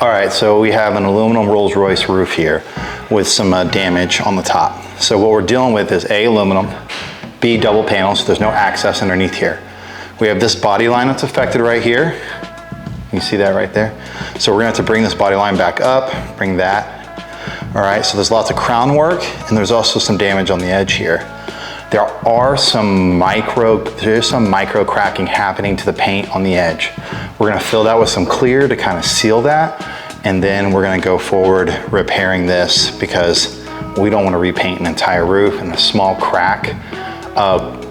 All right, so we have an aluminum Rolls-Royce roof here with some damage on the top. So what we're dealing with is A, aluminum, B, double panels, so there's no access underneath here. We have this body line that's affected right here. You see that right there? So we're gonna have to bring this body line back up, bring that. All right, so there's lots of crown work and there's also some damage on the edge here. There are some micro cracking happening to the paint on the edge. We're gonna fill that with some clear to kind of seal that, and then we're gonna go forward repairing this because we don't wanna repaint an entire roof, and a small crack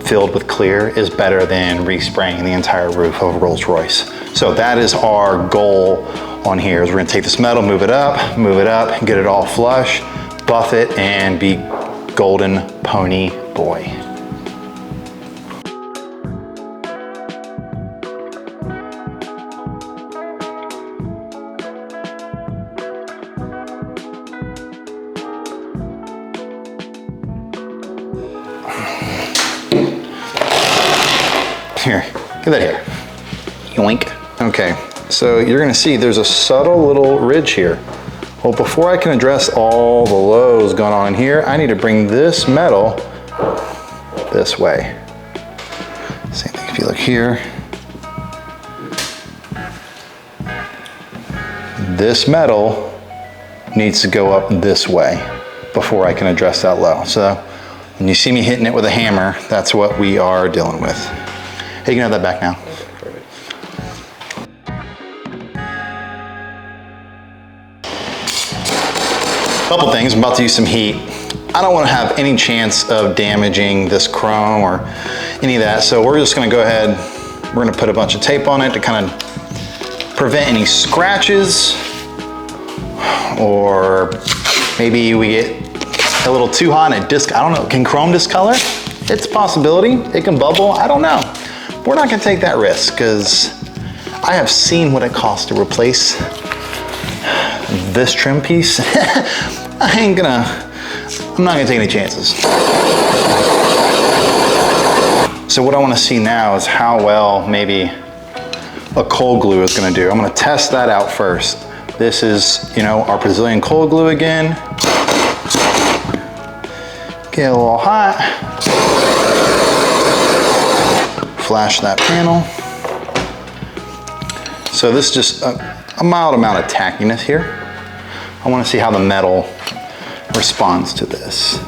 filled with clear is better than respraying the entire roof of a Rolls-Royce. So that is our goal on here, is we're gonna take this metal, move it up, and get it all flush, buff it, and be golden pony boy. Here, get that here. Yoink. Okay, so you're gonna see there's a subtle little ridge here. Well, before I can address all the lows going on in here, I need to bring this metal this way. Same thing if you look here. This metal needs to go up this way before I can address that low. So when you see me hitting it with a hammer, that's what we are dealing with. Hey, you can have that back now. Couple things, I'm about to use some heat. I don't want to have any chance of damaging this chrome or any of that, so we're just going to go ahead, we're going to put a bunch of tape on it to kind of prevent any scratches, or maybe we get a little too hot and it I don't know, can chrome discolor? It's a possibility, it can bubble, I don't know. We're not going to take that risk because I have seen what it costs to replace this trim piece. I'm not gonna take any chances. So what I wanna see now is how well maybe a cold glue is gonna do. I'm gonna test that out first. This is, you know, our Brazilian cold glue again. Get a little hot. Flash that panel. So this is just a mild amount of tackiness here. I want to see how the metal responds to this.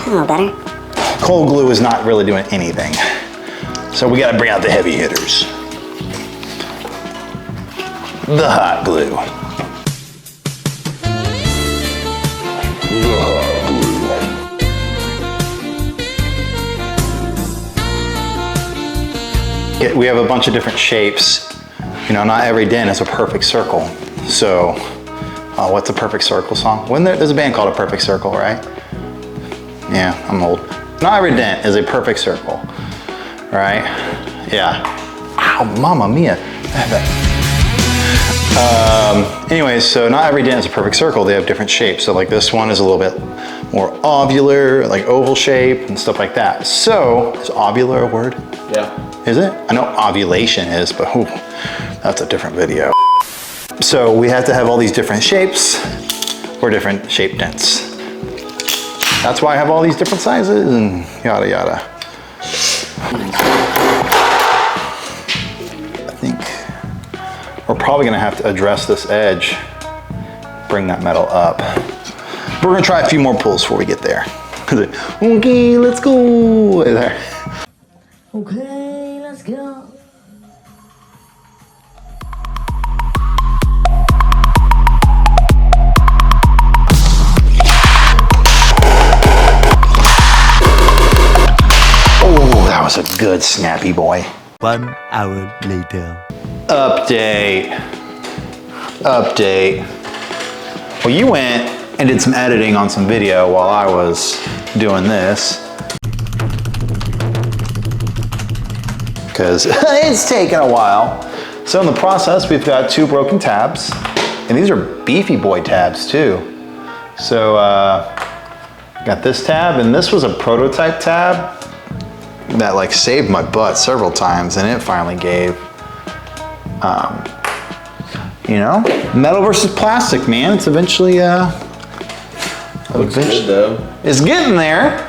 A little better. Cold glue is not really doing anything. So we got to bring out the heavy hitters. The hot glue. We have a bunch of different shapes. You know, not every dent is a perfect circle. So, what's a perfect circle song? There's a band called A Perfect Circle, right? Yeah, I'm old. Not every dent is a perfect circle, right? Yeah. Ow, mamma mia. Anyways, so not every dent is a perfect circle. They have different shapes. So like this one is a little bit more ovular, like oval shape and stuff like that. So, is ovular a word? Yeah. Is it? I know ovulation is, but whew, that's a different video. So we have to have all these different shapes or different shape dents. That's why I have all these different sizes and yada yada. I think we're probably gonna have to address this edge, bring that metal up. We're gonna try a few more pulls before we get there. Okay, let's go. There. Okay, let's go. Oh, that was a good snappy boy. 1 hour later. Update. Well, you went and did some editing on some video while I was doing this. Because it's taken a while. So in the process, we've got 2 broken tabs, and these are beefy boy tabs too. So got this tab, and this was a prototype tab that like saved my butt several times, and it finally gave. You know, metal versus plastic, man. It's eventually, Looks good though. it's getting there.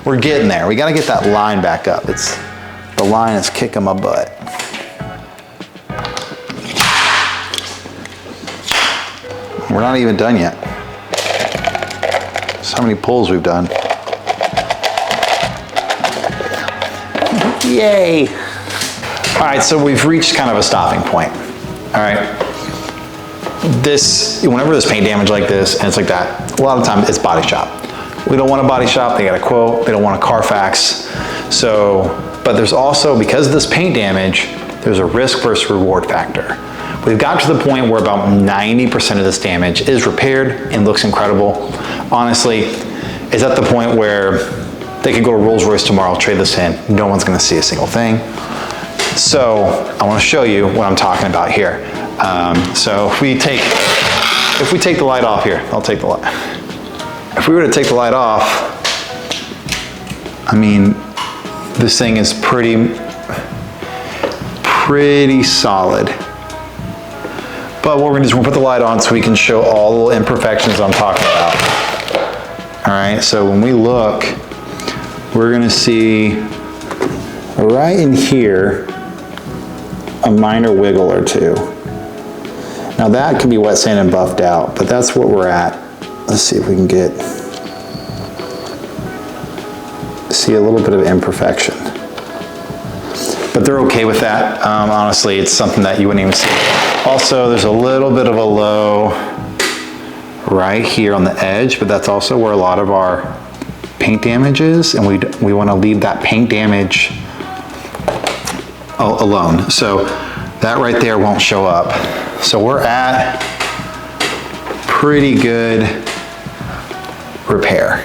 We're getting there. We gotta get that line back up. The line is kicking my butt. We're not even done yet. So many pulls we've done. Yay. All right, so we've reached kind of a stopping point. All right. Whenever there's paint damage like this and it's like that, a lot of times it's body shop. We don't want a body shop, they got a quote, they don't want a Carfax. So, but there's also, because of this paint damage, there's a risk versus reward factor. We've got to the point where about 90% of this damage is repaired and looks incredible. Honestly, it's at the point where they could go to Rolls-Royce tomorrow, trade this in, no one's gonna see a single thing. So I want to show you what I'm talking about here. So if we take the light off here, I'll take the light. If we were to take the light off, I mean, this thing is pretty solid. But what we're gonna do is we'll put the light on so we can show all the little imperfections I'm talking about. All right, so when we look, we're gonna see right in here, a minor wiggle or two. Now that can be wet sand and buffed out, but that's what we're at. Let's see if we can see a little bit of imperfection. But they're okay with that. Honestly, it's something that you wouldn't even see. Also, there's a little bit of a low right here on the edge, but that's also where a lot of our paint damage is, and we want to leave that paint damage alone. So that right there won't show up. So we're at pretty good repair.